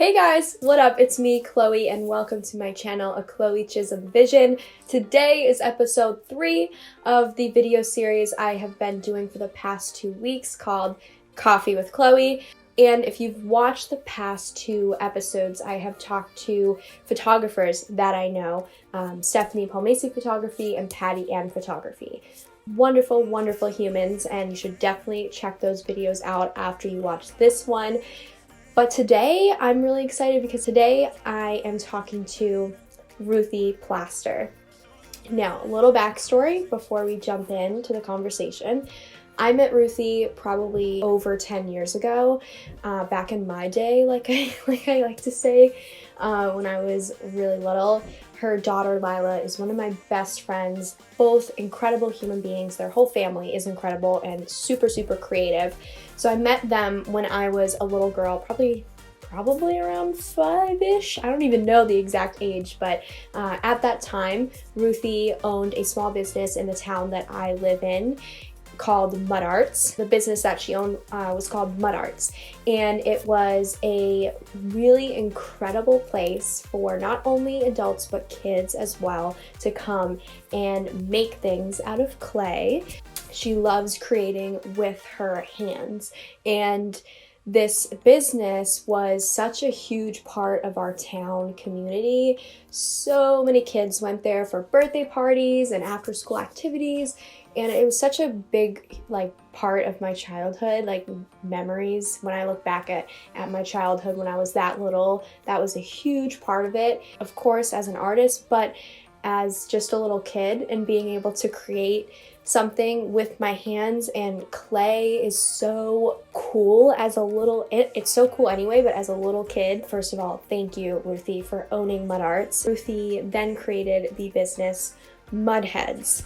Hey guys, what up? It's me, Chloe, and welcome to my channel, A Chloe Chisholm Vision. Today is episode 3 of the video series I have been doing for the past 2 weeks called Coffee with Chloe. And if you've watched the past 2 episodes, I have talked to photographers that I know, Stephanie Palmacy Photography and Patty Ann Photography. Wonderful, wonderful humans, and you should definitely check those videos out after you watch this one. But today, I'm really excited because today I am talking to Ruthie Plaster. Now, a little backstory before we jump into the conversation. I met Ruthie probably over 10 years ago, back in my day, like I like to say, when I was really little. Her daughter, Laila, is one of my best friends, both incredible human beings. Their whole family is incredible and super, super creative. So I met them when I was a little girl, probably around 5-ish. I don't even know the exact age, but at that time, Ruthie owned a small business in the town that I live in called Mud Arts. The business that she owned was called Mud Arts, and it was a really incredible place for not only adults but kids as well to come and make things out of clay. She loves creating with her hands, and this business was such a huge part of our town community. So many kids went there for birthday parties and after school activities, and it was such a big part of my childhood, memories. When I look back at my childhood when I was that little, that was a huge part of it. Of course, as an artist, but as just a little kid and being able to create something with my hands and clay is so cool. As a little, it's so cool anyway, but as a little kid, first of all, thank you, Ruthie, for owning Mud Arts. Ruthie then created the business Mud Hedz,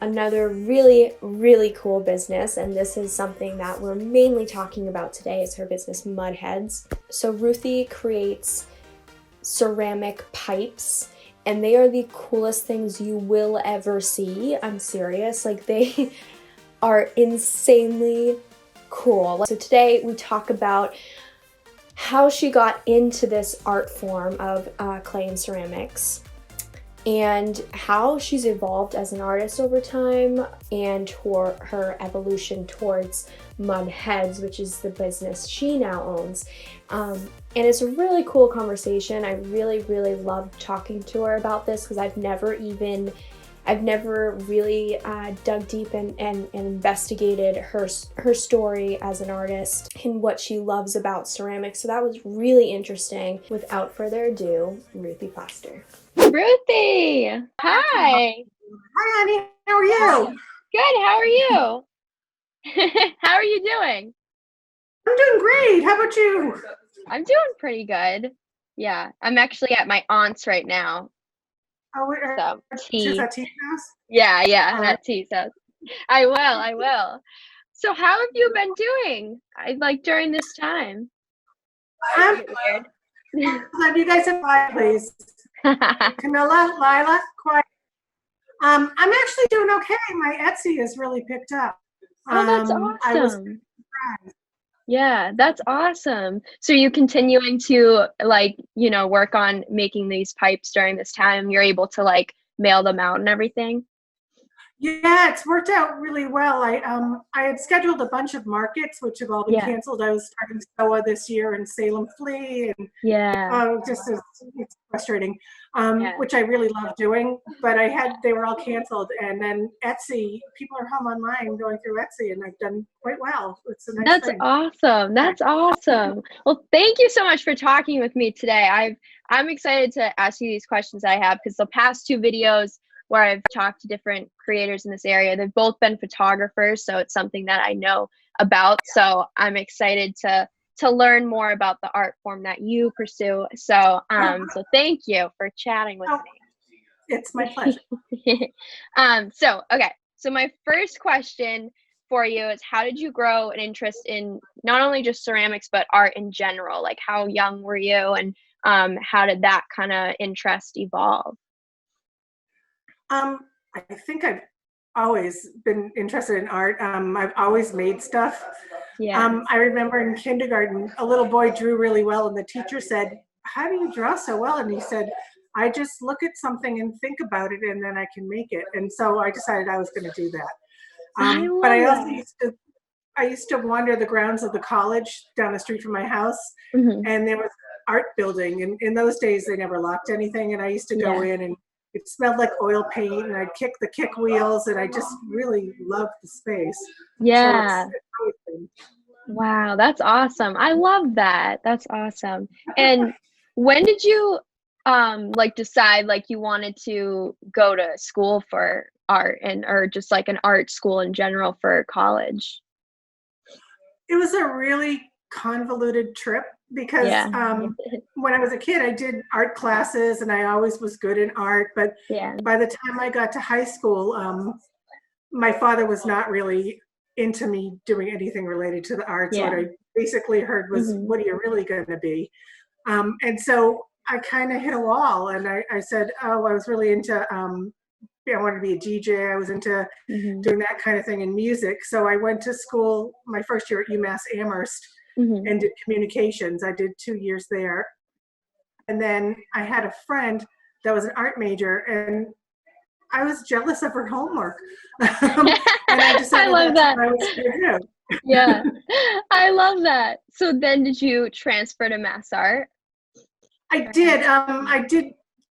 another really, really cool business, and this is something that we're mainly talking about today is her business Mud Hedz. So Ruthie creates ceramic pipes, and they are the coolest things you will ever see. I'm serious, they are insanely cool. So today we talk about how she got into this art form of clay and ceramics, and how she's evolved as an artist over time, and her evolution towards Mud Hedz, which is the business she now owns. And it's a really cool conversation. I really, really loved talking to her about this because I've never really dug deep and investigated her story as an artist and what she loves about ceramics. So that was really interesting. Without further ado, Ruthie Plaster. Ruthie! Hi! Hi, honey. How are you? Good, how are you? How are you doing? I'm doing great. How about you? I'm doing pretty good. Yeah, I'm actually at my aunt's right now. Oh, So, is that T's house? Yeah, at T's house. I will. So how have you been doing? During this time? I'm Weird. glad you guys have quiet, please. Camilla, Laila, quiet. I'm actually doing okay. My Etsy has really picked up. Oh, that's awesome. Yeah, that's awesome. So you continuing to work on making these pipes during this time? You're able to mail them out and everything? Yeah, it's worked out really well. I had scheduled a bunch of markets which have all been canceled. I was starting SOA this year in Salem Flea, and it's frustrating, which I really love doing. But they were all canceled, and then Etsy, people are home online going through Etsy, and I've done quite well. It's a nice thing. Awesome. That's awesome. Well, thank you so much for talking with me today. I'm excited to ask you these questions I have because the past 2 videos where I've talked to different creators in this area, they've both been photographers, so it's something that I know about. So I'm excited to learn more about the art form that you pursue. So so thank you for chatting with me. It's my pleasure. So my first question for you is, how did you grow an interest in not only just ceramics but art in general? How young were you, and how did that kind of interest evolve? I think I've always been interested in art. I've always made stuff. Yeah. I remember in kindergarten, a little boy drew really well, and the teacher said, "How do you draw so well?" And he said, "I just look at something and think about it, and then I can make it." And so I decided I was going to do that. But I also used to wander the grounds of the college down the street from my house, and there was art building. And in those days, they never locked anything. And I used to go in, and it smelled like oil paint, and I'd kick the kick wheels, and I just really loved the space. Yeah. So Wow, that's awesome. I love that. That's awesome. And when did you like decide like you wanted to go to school for art or just like an art school in general for college? it was a really convoluted trip because when I was a kid, I did art classes and I always was good in art. But by the time I got to high school, my father was not really into me doing anything related to the arts. What I basically heard was, what are you really going to be? And so I kind of hit a wall, and I said, oh, I was really into, I wanted to be a DJ. I was into doing that kind of thing in music. So I went to school my first year at UMass Amherst and did communications. I did 2 years there. And then I had a friend that was an art major, and I was jealous of her homework. And I decided I love that. What I was going to do. Yeah, I love that. So then did you transfer to Mass Art? I did.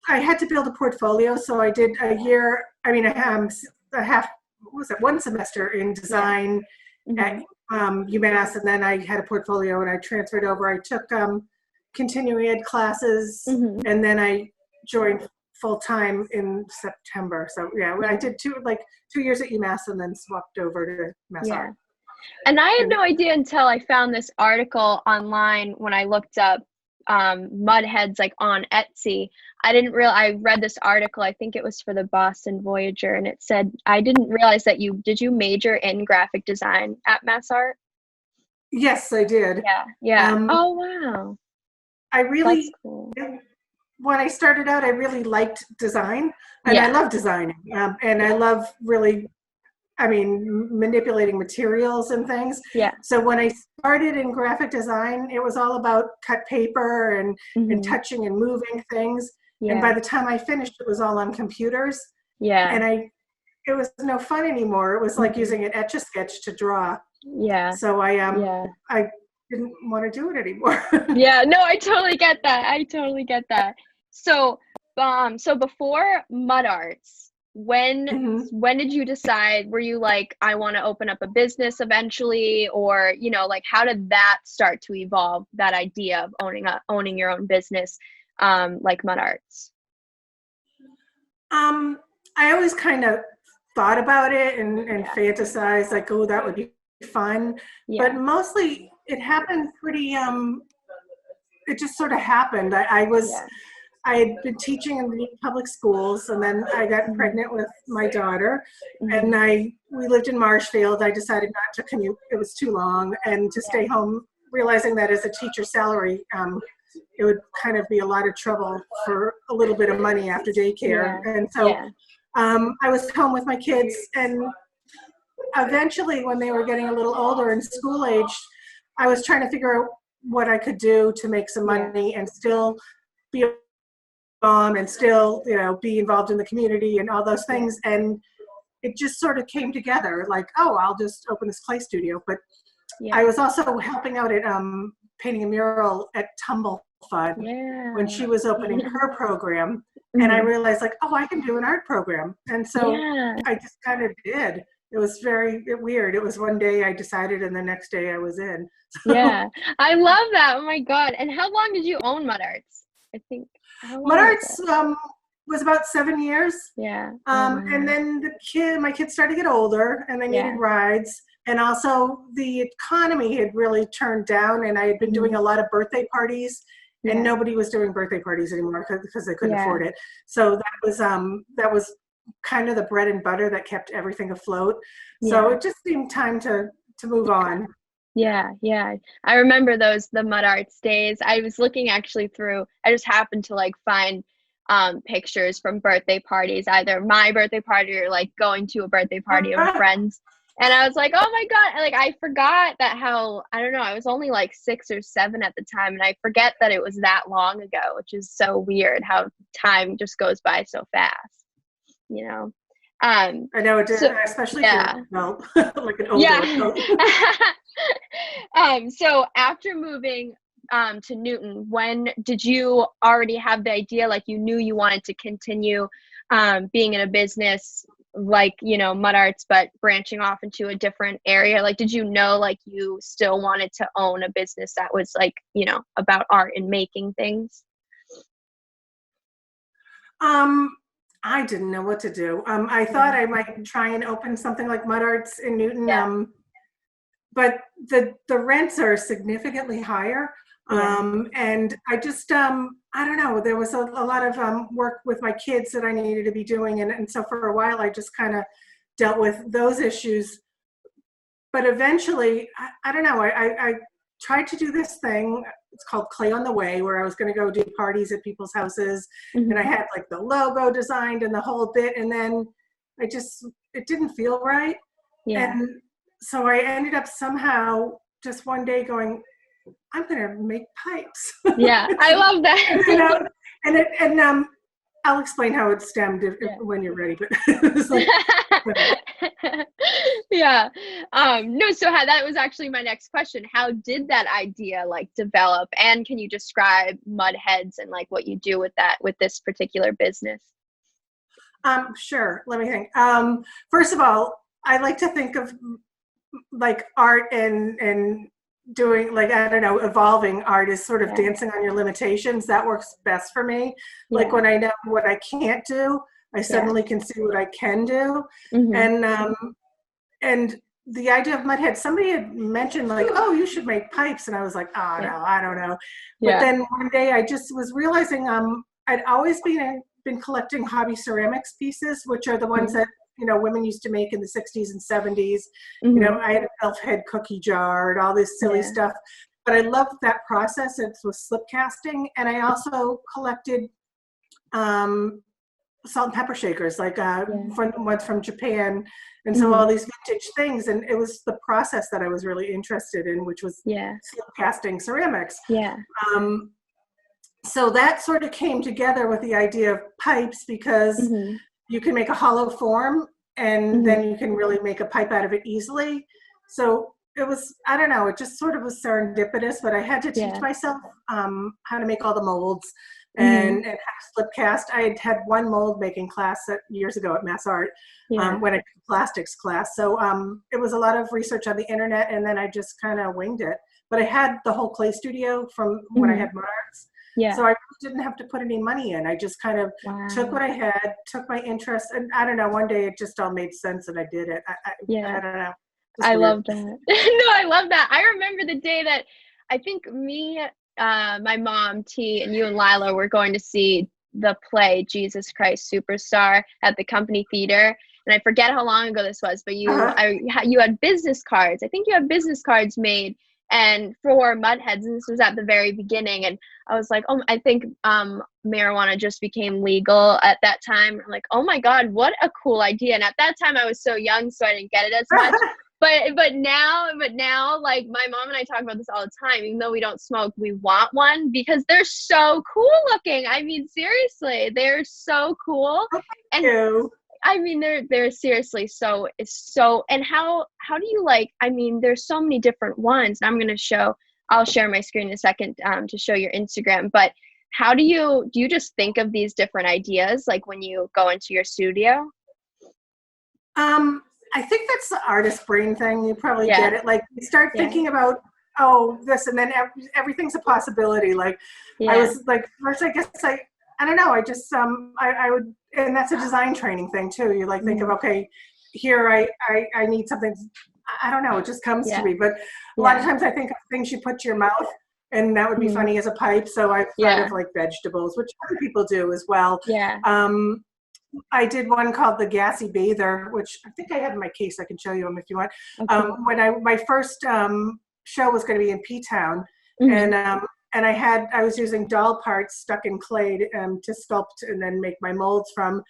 I had to build a portfolio, so I did a year. I mean, one semester in design at UMass, and then I had a portfolio, and I transferred over. I took continuing ed classes, and then I joined full time in September. So I did 2 years at UMass, and then swapped over to Mass Art. And I had no idea until I found this article online when I looked up Mud Hedz like on Etsy. I read this article, I think it was for the Boston Voyager, and it said, I didn't realize that did you major in graphic design at Mass Art? Yes, I did. Yeah. Oh, wow. I really, that's cool. When I started out, I really liked design, and I love designing, and I love really, manipulating materials and things. So when I started in graphic design, it was all about cut paper and touching and moving things. And by the time I finished, it was all on computers. And it was no fun anymore. It was like using an Etch-a-Sketch to draw. So I didn't want to do it anymore. No, I totally get that. So before Mud Arts, when did you decide? Were you like, I want to open up a business eventually, or like how did that start to evolve? That idea of owning your own business, like Mud Arts. I always kind of thought about it and fantasized like, oh, that would be fun. But mostly it happened pretty. It just sort of happened. I had been teaching in the public schools, and then I got pregnant with my daughter, and we lived in Marshfield. I decided not to commute; it was too long, and to stay home, realizing that as a teacher's salary, it would kind of be a lot of trouble for a little bit of money after daycare. And so I was home with my kids, and eventually, when they were getting a little older and school aged, I was trying to figure out what I could do to make some money and still be a mom and still, be involved in the community and all those things. And it just sort of came together like, oh, I'll just open this clay studio. But I was also helping out at painting a mural at Tumble Fun when she was opening her program. And I realized like, oh, I can do an art program. And so I just kind of did. It was very weird. It was one day I decided, and the next day I was in. So, I love that. Oh my God. And how long did you own Mud Arts? I think Mud Arts was about 7 years. And then my kids started to get older, and they needed rides. And also the economy had really turned down, and I had been doing a lot of birthday parties, and nobody was doing birthday parties anymore because they couldn't afford it. So that was kind of the bread and butter that kept everything afloat. So it just seemed time to move on. I remember the Mud Arts days. I was looking actually through, I just happened to like find pictures from birthday parties, either my birthday party or like going to a birthday party of friends. And I was like, oh my God, like I forgot that how, I don't know, I was only like 6 or 7 at the time. And I forget that it was that long ago, which is so weird how time just goes by so fast, you know? I know it did, so, especially yeah. for like an older adult. So after moving to Newton, when did you already have the idea, like you knew you wanted to continue being in a business like, you know, Mud Arts, but branching off into a different area? Like, did you know, like, you still wanted to own a business that was like, you know, about art and making things? I didn't know what to do. I thought I might try and open something like Mud Arts in Newton, but the rents are significantly higher. And I just, I don't know, there was a lot of work with my kids that I needed to be doing. And so for a while, I just kind of dealt with those issues. But eventually, I don't know, I tried to do this thing. It's called Clay on the Way, where I was going to go do parties at people's houses. And I had like the logo designed and the whole bit. And then it didn't feel right. And so I ended up somehow just one day going, I'm going to make pipes. Yeah, I love that. You know, and I'll explain how it stemmed when you're ready. But it was like, yeah. No, so that was actually my next question. How did that idea like develop? And can you describe Mud Hedz and like what you do with this particular business? Sure. Let me think. First of all, I like to think of like art and doing, like, I don't know, evolving art is sort of dancing on your limitations. That works best for me. Like when I know what I can't do, I suddenly can see what I can do. And the idea of Mud Hedz, somebody had mentioned like, oh, you should make pipes. And I was like, oh, no, I don't know. But then one day I just was realizing I'd always been collecting hobby ceramics pieces, which are the ones that, you know, women used to make in the 60s and 70s. You know, I had an elf head cookie jar and all this silly stuff. But I loved that process. It was slip casting. And I also collected salt and pepper shakers, like ones from Japan. And so all these vintage things. And it was the process that I was really interested in, which was slip casting ceramics. So that sort of came together with the idea of pipes, because you can make a hollow form and then you can really make a pipe out of it easily. So it was, I don't know, it just sort of was serendipitous, but I had to teach myself how to make all the molds and how to slip cast. I had one mold making class years ago at Mass Art when I took a plastics class. So it was a lot of research on the internet, and then I just kind of winged it. But I had the whole clay studio from when I had Mud Arts. So I didn't have to put any money in. I just kind of took what I had, took my interest, and I don't know, one day it just all made sense and I did it. I don't know. I love that. No, I love that. I remember the day that I think me, my mom, T, and you and Laila were going to see the play Jesus Christ Superstar at the Company Theater. And I forget how long ago this was, but you had business cards. I think you had business cards made and for Mud Hedz, and this was at the very beginning, and I was like, oh, I think marijuana just became legal at that time. I'm like, oh my God, what a cool idea. And at that time I was so young, so I didn't get it as much. But now, like my mom and I talk about this all the time. Even though we don't smoke, we want one because they're so cool looking. I mean, seriously, they're so cool. Thank you. I mean, they're seriously so, and how do you like, I mean, there's so many different ones, and I'll share my screen in a second to show your Instagram, but how do you just think of these different ideas, like when you go into your studio? I think that's the artist brain thing. You probably get it. Like you start thinking about, this, and then everything's a possibility. Like I was like, first, I guess I don't know. I just, I would, and that's a design training thing too. You like think of, okay, here I need something. I don't know. It just comes to me. But a lot of times I think of things you put to your mouth, and that would be funny as a pipe. So I've thought of like vegetables, which other people do as well. I did one called the Gassy Bather, which I think I have in my case. I can show you them if you want. When my first show was going to be in P-Town, and and I was using doll parts stuck in clay to sculpt and then make my molds from.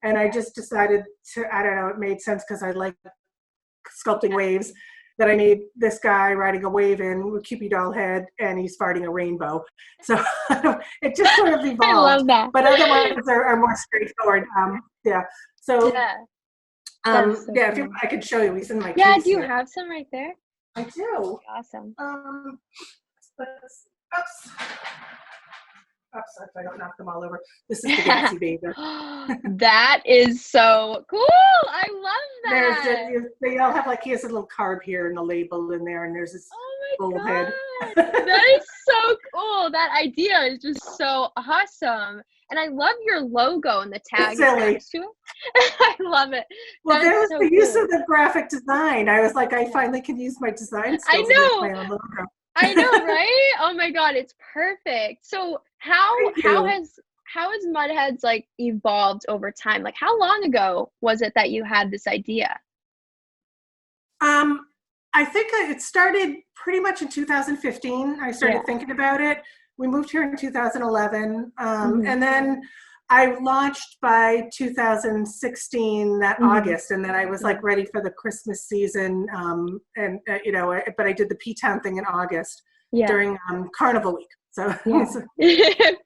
And I just decided I don't know, it made sense because I like sculpting waves, that I made this guy riding a wave in with Cupid doll head, and he's farting a rainbow. So it just sort of evolved. I love that. But other ones are more straightforward. Yeah. So, so yeah, cool. I could show you. He's in my Yeah, case do you here. have some right there? I do. Awesome. Oops. If I don't knock them all over. This is the Gatsby baby. That is so cool. I love that. They all have he has a little carb here and a label in there, and there's this bull head. That is so cool. That idea is just so awesome. And I love your logo and the tag next to it. I love it. Well, that was the use of the graphic design. I was like, I finally can use my design skills. I know. To make my own logo. I know, right? Oh my God, it's perfect. So how has Mud Hedz evolved over time? How long ago was it that you had this idea? I think it started pretty much in 2015. I started thinking about it. We moved here in 2011, and then I launched by 2016 that August, and then I was ready for the Christmas season, but I did the P-Town thing in August during Carnival Week. So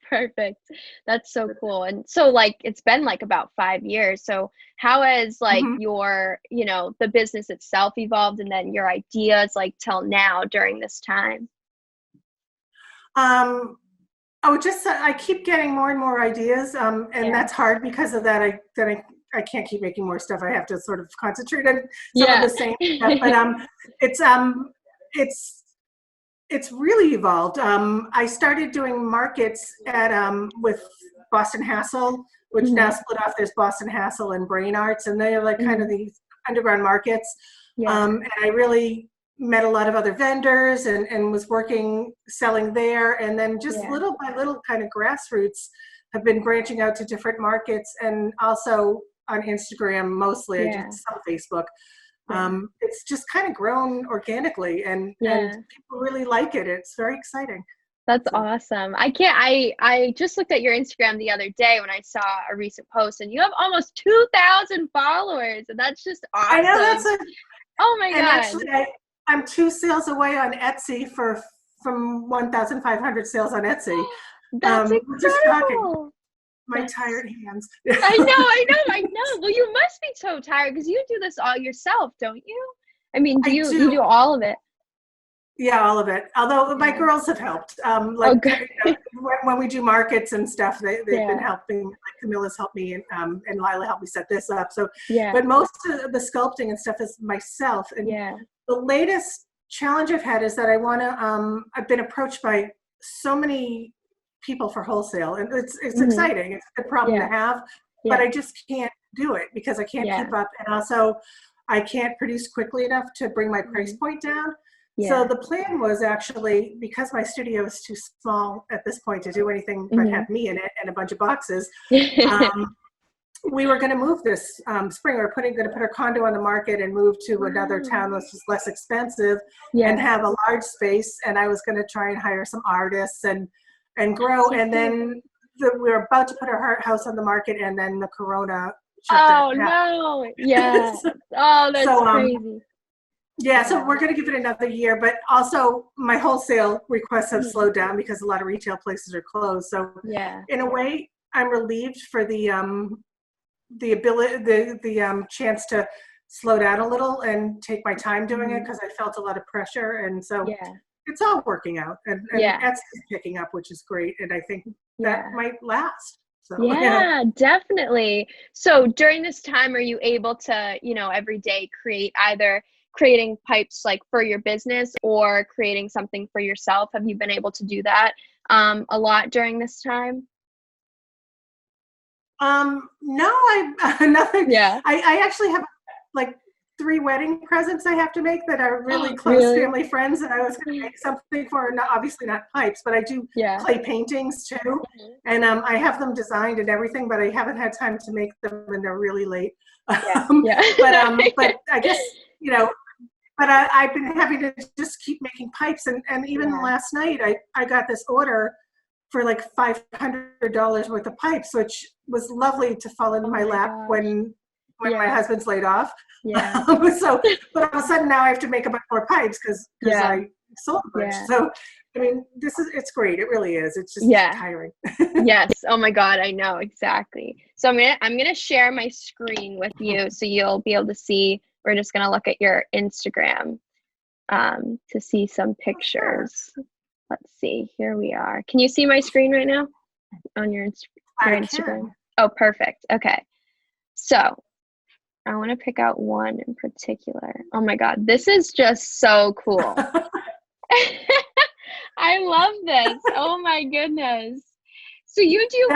perfect. That's so cool. And so it's been about 5 years. So how has your, the business itself evolved, and then your ideas till now during this time? I keep getting more and more ideas, and that's hard because of that. I can't keep making more stuff. I have to sort of concentrate on some of the same stuff. But it's really evolved. I started doing markets with Boston Hassle, which now split off. There's Boston Hassle and Brain Arts, and they are kind of these underground markets. And I really met a lot of other vendors and was selling there, and then just little by little, kind of grassroots, have been branching out to different markets, and also on Instagram mostly. I do some Facebook. It's just kind of grown organically, and people really like it. It's very exciting. That's awesome. I just looked at your Instagram the other day when I saw a recent post, and you have almost 2,000 followers, and that's just awesome. I know, oh my God. Actually, I'm 2 sales away on Etsy from 1,500 sales on Etsy. That's incredible. My tired hands. I know. Well, you must be so tired because you do this all yourself, don't you? I mean, you do all of it? Yeah, all of it. Although my girls have helped. When we do markets and stuff, they've been helping. Camilla's helped me, and Laila helped me set this up. So, but most of the sculpting and stuff is myself. And the latest challenge I've had is that I want to. I've been approached by so many people for wholesale, and it's exciting. It's a good problem to have, but I just can't do it because I can't keep up, and also I can't produce quickly enough to bring my price point down. So the plan was actually, because my studio is too small at this point to do anything but have me in it and a bunch of boxes, we were going to move this spring. We're going to put our condo on the market and move to another town that's just less expensive and have a large space. And I was going to try and hire some artists and grow. And then we were about to put our house on the market, and then the Corona shut down. No. Yeah. That's crazy. So we're going to give it another year, but also my wholesale requests have slowed down because a lot of retail places are closed. So in a way, I'm relieved for the ability, the chance to slow down a little and take my time doing it, because I felt a lot of pressure, and so it's all working out, and Etsy's picking up, which is great, and I think that might last. So, definitely. So during this time, are you able to, every day creating pipes for your business or creating something for yourself? Have you been able to do that a lot during this time? No, nothing. I actually have 3 wedding presents I have to make that are really close family friends, and I was going to make something for, obviously not pipes, but I do clay paintings too, and I have them designed and everything, but I haven't had time to make them, and they're really late. But I guess but I've been having to just keep making pipes, and even last night I got this order for like $500 worth of pipes, which was lovely to fall into my lap when my husband's laid off. Yeah. So, but all of a sudden now I have to make a bunch more pipes because I sold a bunch. So, I mean, it's great. It really is. It's just tiring. Yes. Oh my God. I know exactly. So I'm gonna share my screen with you so you'll be able to see. We're just gonna look at your Instagram to see some pictures. Let's see. Here we are. Can you see my screen right now on your Instagram? Oh, perfect. Okay. So I want to pick out one in particular. Oh my God, this is just so cool. I love this. Oh my goodness. So you do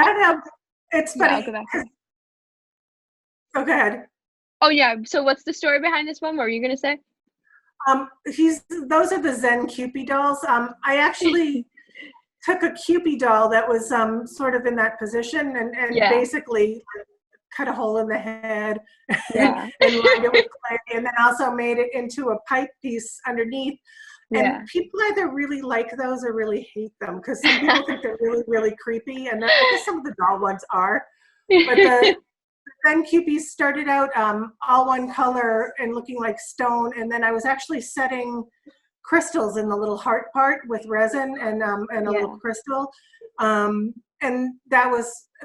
it's funny. Go ahead. Oh yeah. So what's the story behind this one? What were you gonna say? Those are the Zen Cupid dolls. I actually took a Cupid doll that was sort of in that position and basically cut a hole in the head and lined it with clay, and then also made it into a pipe piece underneath. And people either really like those or really hate them, because some people think they're really, really creepy, and I guess some of the doll ones are. But the Zen Cupies started out all one color and looking like stone, and then I was actually setting crystals in the little heart part with resin and a little crystal. And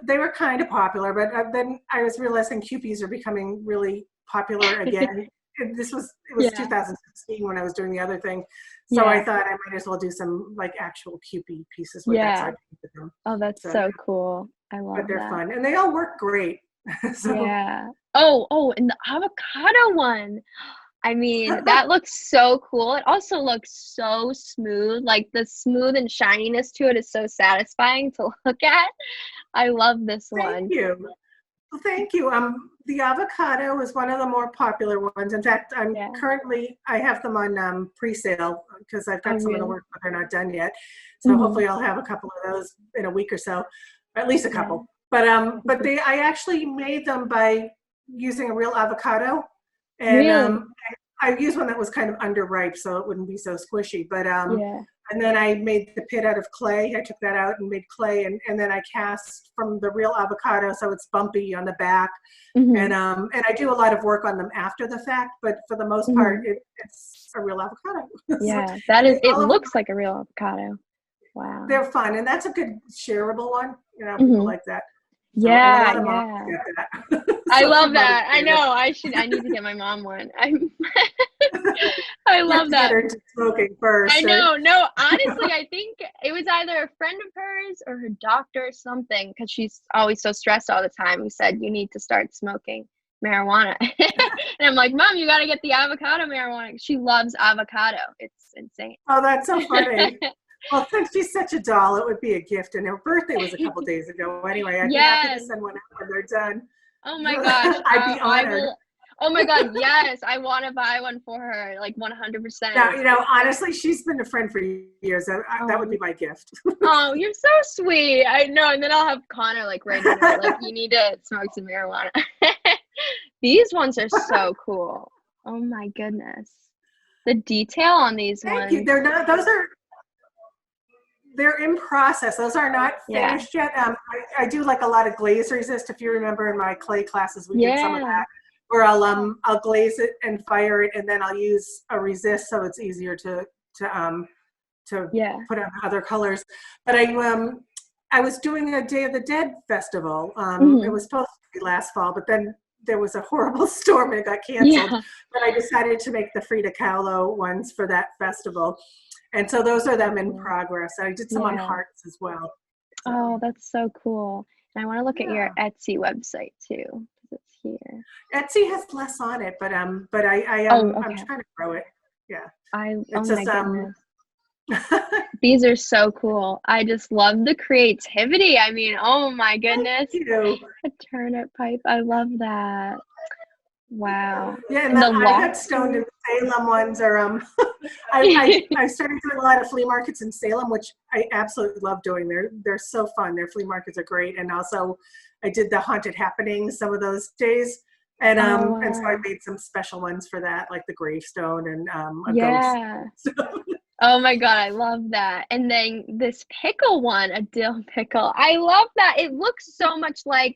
they were kind of popular, but then I was realizing Cupies are becoming really popular again. It was 2016 when I was doing the other thing. So I thought I might as well do some like actual Cupid pieces with that. So I painted them. Oh, that's so cool. I love that. But they're fun, and they all work great. Yeah. Oh, and the avocado one. I mean, that looks so cool. It also looks so smooth. Like the smooth and shininess to it is so satisfying to look at. I love this one. Thank you. Well, thank you. The avocado is one of the more popular ones. In fact, currently I have them on pre-sale because I've got some in the work, but they're not done yet. So hopefully I'll have a couple of those in a week or so, at least a couple. But I actually made them by using a real avocado. And I used one that was kind of underripe so it wouldn't be so squishy. But and then I made the pit out of clay. I took that out and made clay, and then I cast from the real avocado so it's bumpy on the back. And I do a lot of work on them after the fact, but for the most part it's a real avocado. Yeah, that is. It looks like a real avocado. Wow. They're fun, and that's a good shareable one. You know, people like that. So, yeah. I love that. I know. I need to get my mom one. I love that. Get her into smoking first. I know. No, honestly, I think it was either a friend of hers or her doctor or something, because she's always so stressed all the time, who said you need to start smoking marijuana. And I'm like, Mom, you got to get the avocado marijuana. She loves avocado. It's insane. Oh, that's so funny. Well, since she's such a doll, it would be a gift. And her birthday was a couple days ago. Anyway, I'd be happy to send one out when they're done. Oh my gosh. I'd be honored. Oh my God, yes. I want to buy one for her, like 100%. Now, you know, honestly, she's been a friend for years. That would be my gift. Oh, you're so sweet. I know. And then I'll have Connor like right in there, like, you need to smoke some marijuana. These ones are so cool. Oh my goodness. The detail on these ones. Thank you. They're in process. Those are not finished yet. I do like a lot of glaze resist. If you remember in my clay classes, we did some of that. Where I'll glaze it and fire it, and then I'll use a resist so it's easier to put on other colors. But I was doing a Day of the Dead festival. It was supposed to be last fall, but then there was a horrible storm and it got canceled. But I decided to make the Frida Kahlo ones for that festival. And so those are them in progress. I did some on hearts as well. So. Oh, that's so cool. And I want to look at your Etsy website too, because it's here. Etsy has less on it, but I'm trying to grow it. Yeah. These are so cool. I just love the creativity. I mean, oh my goodness. Thank you. A turnip pipe. I love that. Wow. Yeah, and I got stoned in Salem ones are I started doing a lot of flea markets in Salem, which I absolutely love doing. They're so fun. Their flea markets are great. And also I did the haunted happenings some of those days. And wow. and so I made some special ones for that, like the gravestone and a ghost. Oh my God, I love that. And then this pickle one, a dill pickle. I love that. It looks so much like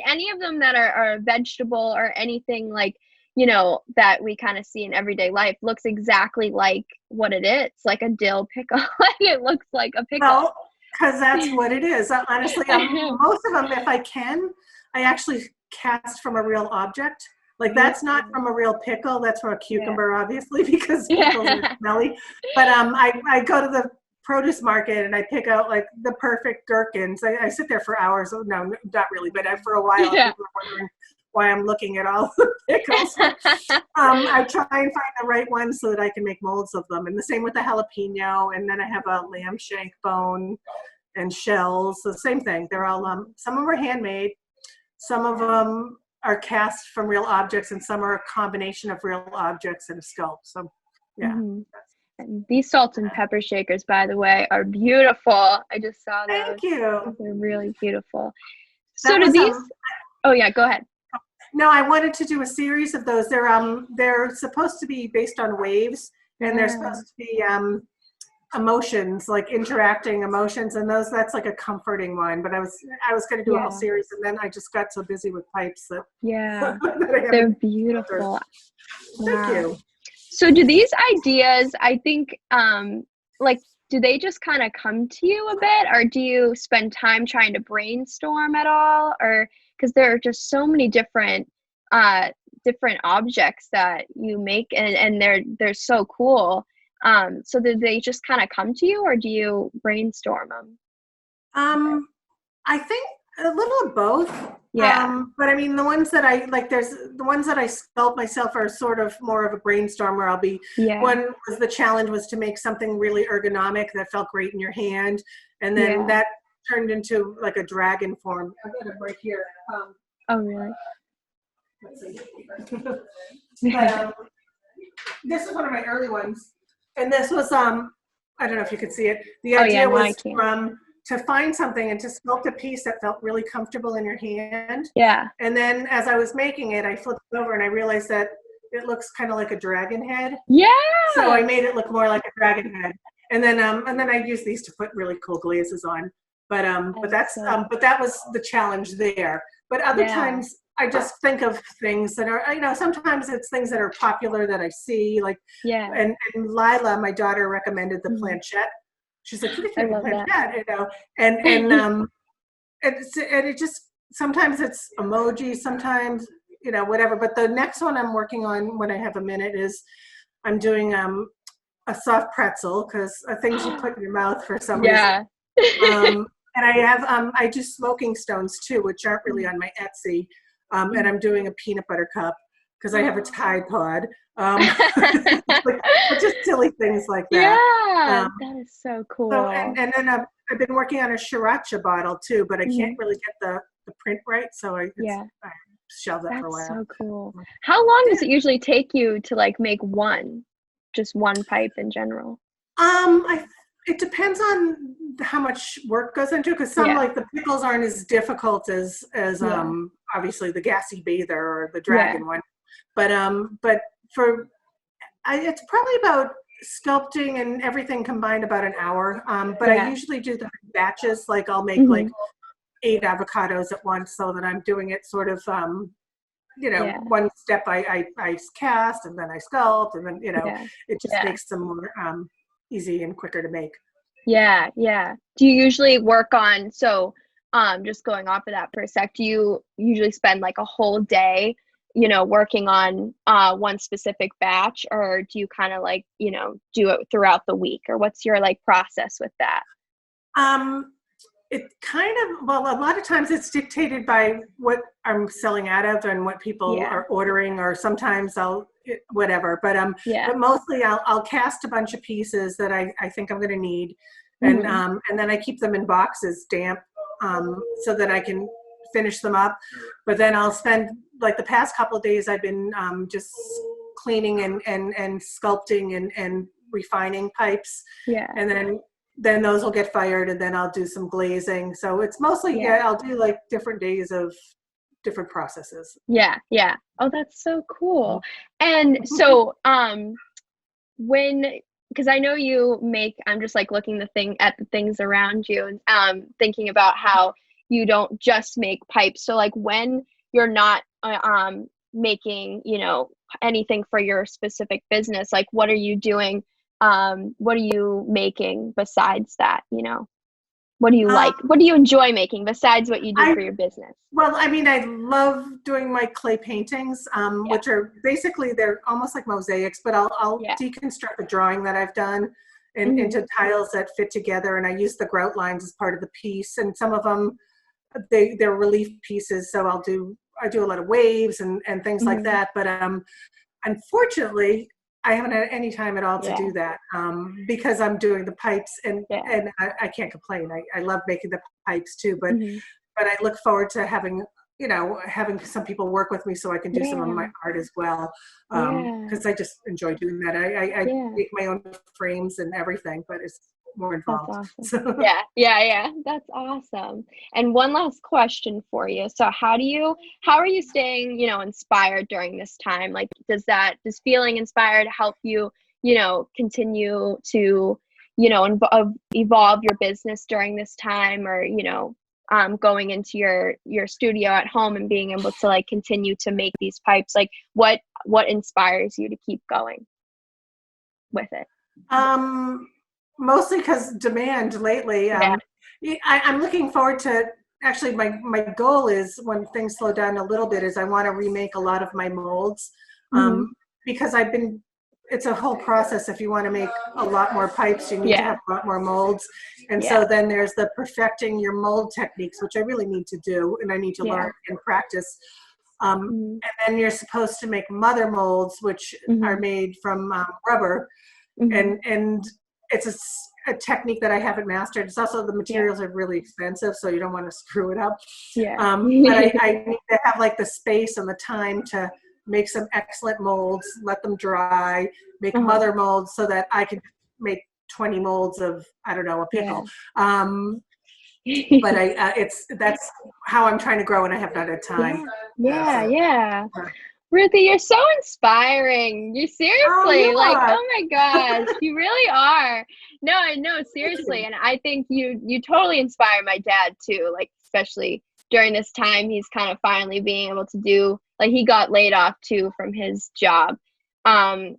any of them that are a vegetable or anything like, you know, that we kind of see in everyday life looks exactly like what it is, like a dill pickle. Like it looks like a pickle. Well, because that's what it is. Honestly, most of them, if I can, I actually cast from a real object. Like that's not from a real pickle. That's from a cucumber, obviously, because pickles are smelly. But I go to the produce market and I pick out like the perfect gherkins. I sit there for hours. No, not really, but for a while. People are wondering why I'm looking at all the pickles. I try and find the right ones so that I can make molds of them. And the same with the jalapeno. And then I have a lamb shank bone and shells. So the same thing. They're all some of them are handmade. Some of them are cast from real objects, and some are a combination of real objects and a sculpt. So, yeah. And these salt and pepper shakers, by the way, are beautiful. I just saw those. Thank you. They're really beautiful. So do these? Oh yeah, go ahead. No, I wanted to do a series of those. They're supposed to be based on waves, and they're supposed to be emotions, like interacting emotions, and that's like a comforting one. But I was going to do a whole series, and then I just got so busy with pipes that that they're beautiful. Thank you. So do these ideas, I think, like, do they just kind of come to you a bit, or do you spend time trying to brainstorm at all? Or because there are just so many different objects that you make, and they're so cool. So do they just kind of come to you, or do you brainstorm them? I think a little of both. But I mean, the ones that I like, the ones that I sculpt myself are sort of more of a brainstorm where I'll be, one was the challenge was to make something really ergonomic that felt great in your hand. And then that turned into like a dragon form. I've got it right here. Oh, really? Let's see. But, this is one of my early ones. And this was, I don't know if you could see it. The idea was to find something and to sculpt a piece that felt really comfortable in your hand. Yeah. And then as I was making it, I flipped it over and I realized that it looks kind of like a dragon head. Yeah. So I made it look more like a dragon head. And then I used these to put really cool glazes on. But that was the challenge there. But other times I just think of things that are, sometimes it's things that are popular that I see, like, and Laila, my daughter, recommended the planchette. She's like, you can make a planchette, and it just, sometimes it's emoji, sometimes, whatever. But the next one I'm working on when I have a minute is I'm doing a soft pretzel, because things you put in your mouth for some reason. And I do smoking stones too, which aren't really on my Etsy. And I'm doing a peanut butter cup because I have a Tide Pod. Just silly things like that. Yeah, that is so cool. So, and then I've been working on a sriracha bottle too, but I can't really get the print right, so I shelved that for a while. That's so cool. How long does it usually take you to like make just one pipe in general? It depends on how much work goes into it, because some like the pickles aren't as difficult as obviously the gassy bather or the dragon one, but it's probably about sculpting and everything combined about an hour. But I usually do the batches, like I'll make like 8 avocados at once, so that I'm doing it sort of one step I cast and then I sculpt, and then it just makes them more easy and quicker to make. Yeah. Do you usually work on, just going off of that for a sec, do you usually spend like a whole day, working on one specific batch, or do you kind of like, do it throughout the week, or what's your like process with that? It kind of, a lot of times it's dictated by what I'm selling out of and what people are ordering, or sometimes whatever. But mostly I'll cast a bunch of pieces that I think I'm going to need, and then I keep them in boxes damp, so that I can finish them up. But then I'll spend, like the past couple of days, I've been just cleaning and sculpting and refining pipes. And then those will get fired, and then I'll do some glazing. So it's mostly I'll do like different days of different processes. Yeah. Oh, that's so cool. And so because I know you make, I'm just like looking at the things around you and thinking about how you don't just make pipes. So like when you're not making, anything for your specific business, like what are you doing? What are you making besides that? What do you like? What do you enjoy making besides what you do for your business? Well, I mean, I love doing my clay paintings, which are basically, they're almost like mosaics, but I'll deconstruct the drawing that I've done into tiles that fit together. And I use the grout lines as part of the piece. And some of them, they're relief pieces. So I do a lot of waves and things like that. But unfortunately, I haven't had any time at all to do that because I'm doing the pipes and I can't complain. I love making the pipes too, but I look forward to having some people work with me so I can do some of my art as well because I just enjoy doing that. I make my own frames and everything, but it's more involved. That's awesome. Yeah. That's awesome. And one last question for you. So how are you staying, inspired during this time? Like, does feeling inspired help you, continue to, evolve your business during this time, or, going into your studio at home and being able to like continue to make these pipes? Like what inspires you to keep going with it? Mostly because demand lately. I'm looking forward to, actually my goal is, when things slow down a little bit, is I want to remake a lot of my molds because it's a whole process. If you want to make a lot more pipes, you need to have a lot more molds. And so then there's the perfecting your mold techniques, which I really need to do, and I need to learn and practice. And then you're supposed to make mother molds, which are made from rubber. And it's a technique that I haven't mastered. It's also, the materials are really expensive, so you don't want to screw it up. But I need to have like the space and the time to make some excellent molds, let them dry, make mother molds so that I can make 20 molds of, I don't know, a pickle. But that's how I'm trying to grow, and I have not had time. Ruthie, you're so inspiring. You seriously, oh my gosh, you really are. No, I know, seriously. And I think you totally inspire my dad too, like, especially during this time, he's kind of finally being able to do, like, he got laid off too from his job. And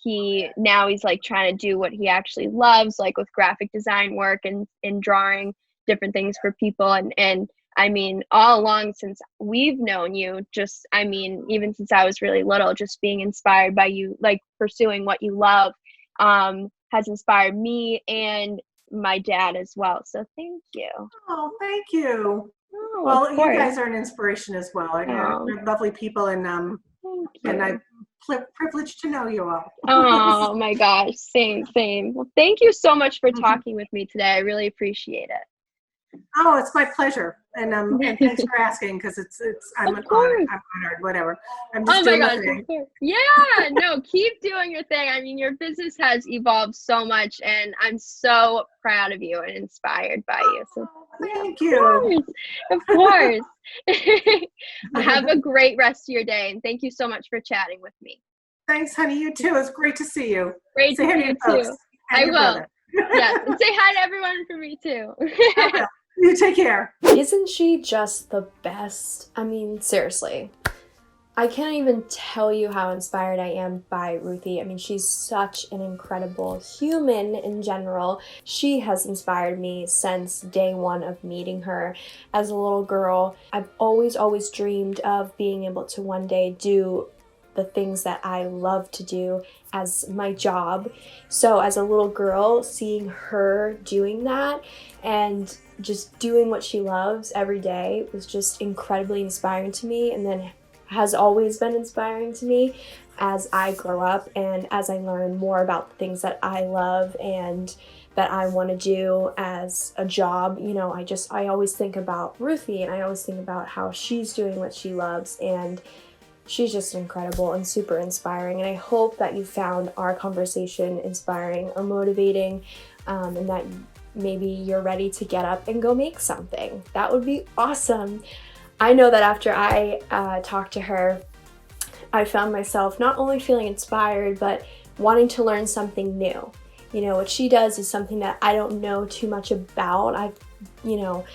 he's like trying to do what he actually loves, like with graphic design work and drawing different things for people. And I mean, all along since we've known you, even since I was really little, just being inspired by you, like pursuing what you love, has inspired me and my dad as well. So thank you. Oh, thank you. Oh, well, you guys are an inspiration as well. You're lovely people, and I'm privileged to know you all. Oh my gosh, same. Well, thank you so much for talking with me today. I really appreciate it. Oh, it's my pleasure, and thanks for asking, because I'm honored, whatever. I'm just doing my thing. Yeah, no, keep doing your thing. I mean, your business has evolved so much, and I'm so proud of you and inspired by you. So thank you. Of course. Have a great rest of your day, and thank you so much for chatting with me. Thanks, honey. You too. It's great to see you. Great to see you too. I will. Brother. Yes, and say hi to everyone for me too. I will. You take care. Isn't she just the best? I mean, seriously. I can't even tell you how inspired I am by Ruthie. I mean, she's such an incredible human in general. She has inspired me since day one of meeting her. As a little girl, I've always dreamed of being able to one day do the things that I love to do as my job. So as a little girl, seeing her doing that and just doing what she loves every day was just incredibly inspiring to me, and then has always been inspiring to me as I grow up and as I learn more about the things that I love and that I want to do as a job. I always think about Ruthie, and I always think about how she's doing what she loves, and she's just incredible and super inspiring. And I hope that you found our conversation inspiring or motivating, and that maybe you're ready to get up and go make something. That would be awesome. I know that after I talked to her, I found myself not only feeling inspired, but wanting to learn something new. You know, what she does is something that I don't know too much about. I've, you know,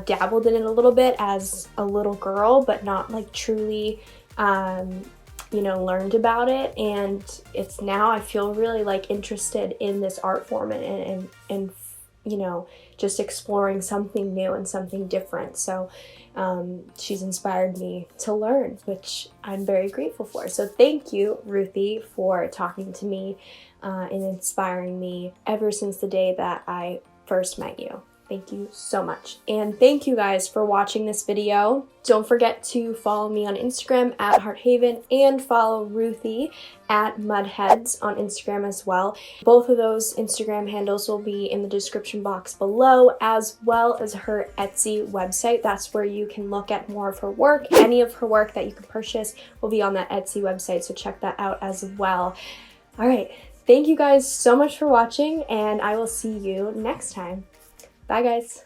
dabbled in it a little bit as a little girl, but not like truly, you know, learned about it. And it's now I feel really like interested in this art form and you know, just exploring something new and something different. So she's inspired me to learn, which I'm very grateful for. So thank you, Ruthie, for talking to me and inspiring me ever since the day that I first met you. Thank you so much. And thank you guys for watching this video. Don't forget to follow me on Instagram at Hearthaven and follow Ruthie at Mud Hedz on Instagram as well. Both of those Instagram handles will be in the description box below, as well as her Etsy website. That's where you can look at more of her work. Any of her work that you can purchase will be on that Etsy website, so check that out as well. All right, thank you guys so much for watching, and I will see you next time. Bye, guys.